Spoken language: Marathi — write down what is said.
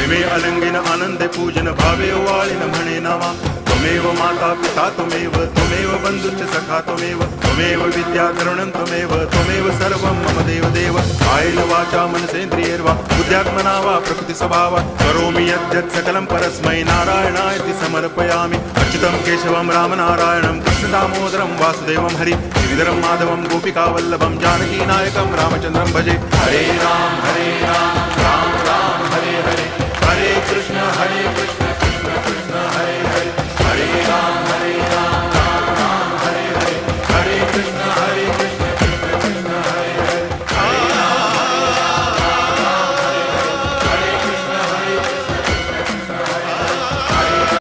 प्रेमे अलंगिन आनंदे पूजन भावे वाळिन म्हणे नावा त्वमेव माता पिता त्वमेव बंधुश्च सखा त्वमेव विद्या तरुणं त्वमेव सर्वं मम देव कायेन वाचा मनसेन्द्रियैर्वा बुद्ध्यात्मना वा प्रकृति स्वभावात् करोमि यद्यत् सकलं परस्मै नारायणायति समर्पयामि अच्युतं केशवं रामनारायणं कृष्णदामोदरं वासुदेवं हरि श्रीधरं माधवं गोपिकावल्लभं जानकीनायकं रामचन्द्रं भजे हरे राम राम राम हरे हरे हरे कृष्ण कृष्ण कृष्ण